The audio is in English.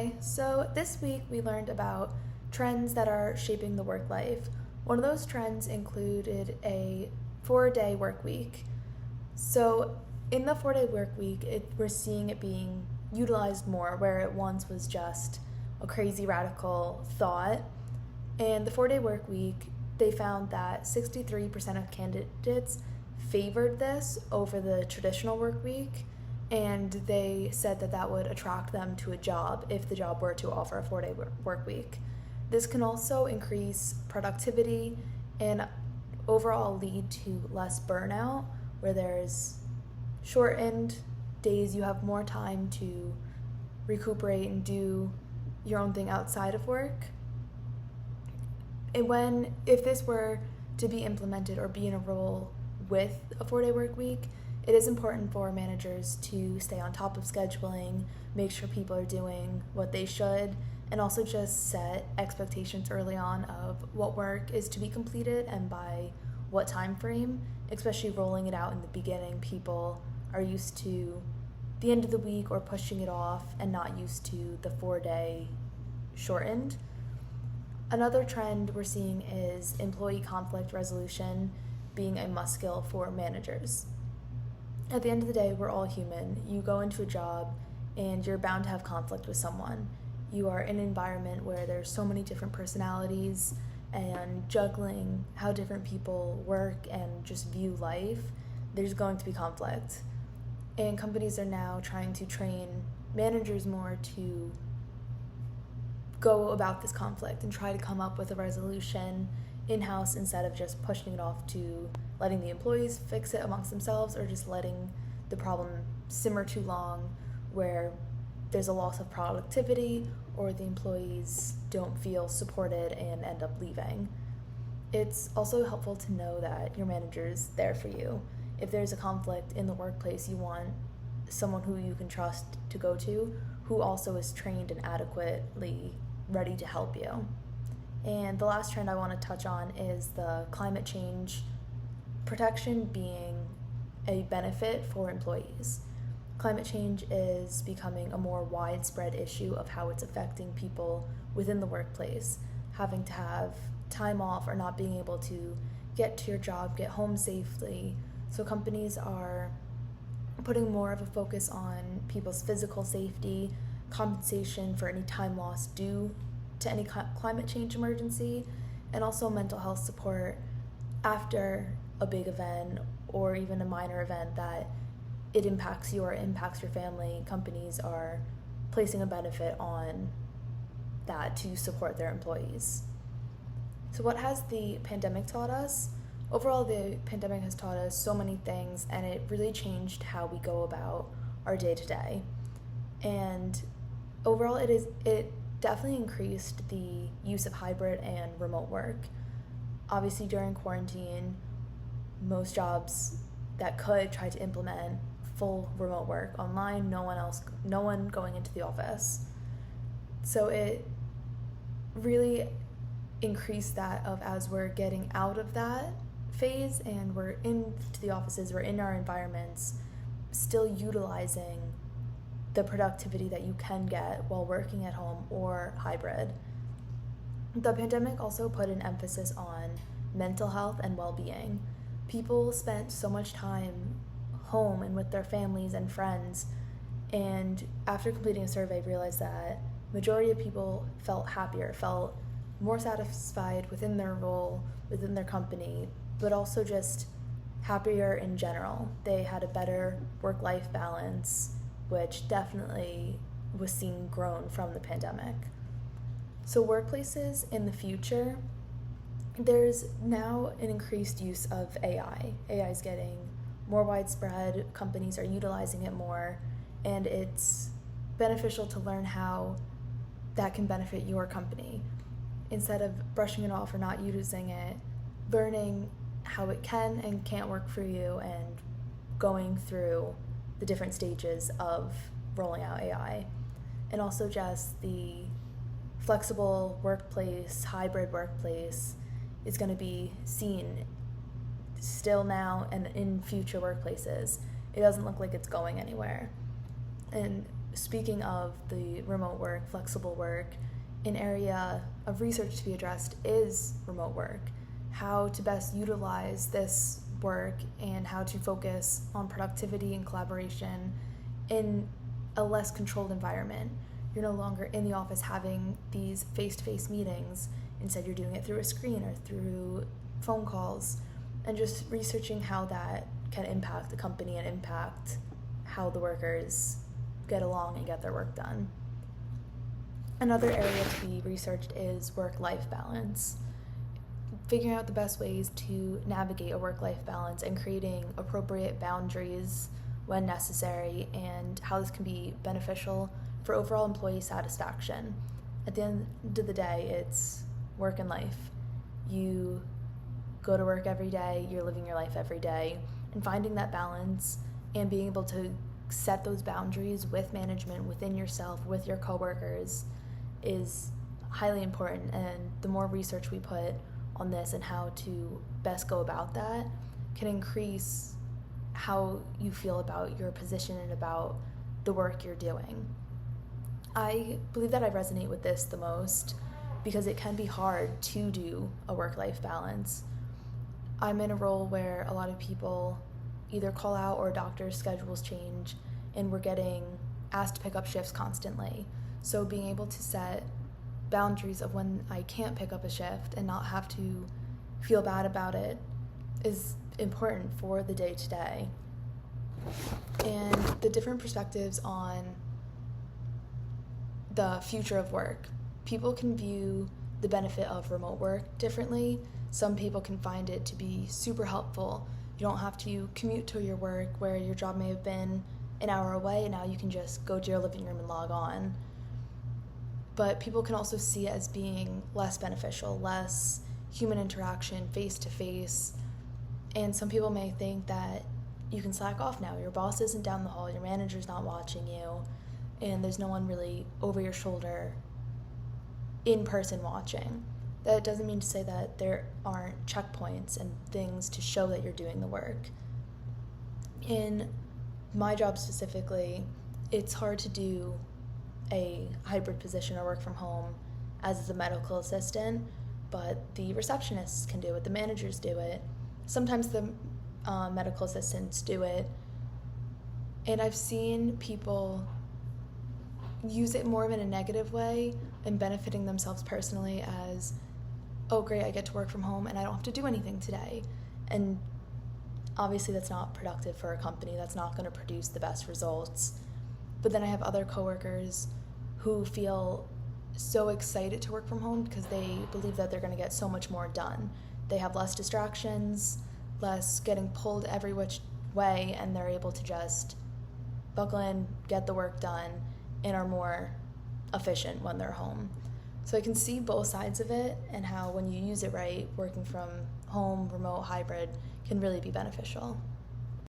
Hi, so this week we learned about trends that are shaping the work life. One of those trends included a 4-day work week. So, in the 4-day work week, we're seeing it being utilized more, where it once was just a crazy radical thought. And the 4-day work week, they found that 63% of candidates favored this over the traditional work week, and they said that that would attract them to a job if the job were to offer a 4-day work week. This can also increase productivity and overall lead to less burnout, where there's shortened days, you have more time to recuperate and do your own thing outside of work. And if this were to be implemented or be in a role with a 4-day work week, it is important for managers to stay on top of scheduling, make sure people are doing what they should, and also just set expectations early on of what work is to be completed and by what time frame. Especially rolling it out in the beginning, people are used to the end of the week or pushing it off and not used to the 4-day shortened. Another trend we're seeing is employee conflict resolution being a must skill for managers. At the end of the day, we're all human. You go into a job and you're bound to have conflict with someone. You are in an environment where there's so many different personalities, and juggling how different people work and just view life, there's going to be conflict. And companies are now trying to train managers more to go about this conflict and try to come up with a resolution in-house instead of just pushing it off to letting the employees fix it amongst themselves, or just letting the problem simmer too long where there's a loss of productivity or the employees don't feel supported and end up leaving. It's also helpful to know that your manager's there for you. If there's a conflict in the workplace, you want someone who you can trust to go to, who also is trained and adequately ready to help you. And the last trend I want to touch on is the climate change protection being a benefit for employees. Climate change is becoming a more widespread issue of how it's affecting people within the workplace, having to have time off or not being able to get to your job, get home safely. So companies are putting more of a focus on people's physical safety, compensation for any time lost due to any climate change emergency, and also mental health support after a big event or even a minor event that it impacts you or impacts your family. Companies are placing a benefit on that to support their employees. So what has the pandemic taught us? Overall, the pandemic has taught us so many things, and it really changed how we go about our day-to-day. And overall, it definitely increased the use of hybrid and remote work. Obviously, during quarantine, most jobs that could try to implement full remote work online, no one going into the office. So it really increased that of, as we're getting out of that phase and we're into the offices, we're in our environments, still utilizing the productivity that you can get while working at home or hybrid. The pandemic also put an emphasis on mental health and well-being. People spent so much time home and with their families and friends, and after completing a survey realized that majority of people felt happier, felt more satisfied within their role, within their company, but also just happier in general. They had a better work-life balance, which definitely was seen grown from the pandemic. So workplaces in the future, there's now an increased use of AI. AI is getting more widespread, companies are utilizing it more, and it's beneficial to learn how that can benefit your company. Instead of brushing it off or not using it, learning how it can and can't work for you and going through the different stages of rolling out AI. And also just the flexible workplace, hybrid workplace is going to be seen still now and in future workplaces. It doesn't look like it's going anywhere. And speaking of the remote work, flexible work, an area of research to be addressed is remote work. How to best utilize this work and how to focus on productivity and collaboration in a less controlled environment. You're no longer in the office having these face-to-face meetings. Instead, you're doing it through a screen or through phone calls, and just researching how that can impact the company and impact how the workers get along and get their work done. Another area to be researched is work-life balance. Figuring out the best ways to navigate a work-life balance and creating appropriate boundaries when necessary, and how this can be beneficial for overall employee satisfaction. At the end of the day, it's work and life. You go to work every day, you're living your life every day, and finding that balance and being able to set those boundaries with management, within yourself, with your coworkers is highly important. And the more research we put on this and how to best go about that can increase how you feel about your position and about the work you're doing. I believe that I resonate with this the most because it can be hard to do a work-life balance. I'm in a role where a lot of people either call out or doctors' schedules change, and we're getting asked to pick up shifts constantly. So being able to set boundaries of when I can't pick up a shift and not have to feel bad about it is important for the day-to-day. And the different perspectives on the future of work. People can view the benefit of remote work differently. Some people can find it to be super helpful. You don't have to commute to your work where your job may have been an hour away, and now you can just go to your living room and log on. But people can also see it as being less beneficial, less human interaction, face-to-face. And some people may think that you can slack off now. Your boss isn't down the hall, your manager's not watching you, and there's no one really over your shoulder in person watching. That doesn't mean to say that there aren't checkpoints and things to show that you're doing the work. In my job specifically, it's hard to do a hybrid position or work from home as a medical assistant, but the receptionists can do it, the managers do it, sometimes the medical assistants do it, and I've seen people use it more of in a negative way and benefiting themselves personally as, oh great, I get to work from home and I don't have to do anything today. And obviously that's not productive for a company, that's not going to produce the best results. But then I have other coworkers who feel so excited to work from home because they believe that they're going to get so much more done. They have less distractions, less getting pulled every which way, and they're able to just buckle in, get the work done, and are more efficient when they're home. So I can see both sides of it and how when you use it right, working from home, remote, hybrid, can really be beneficial.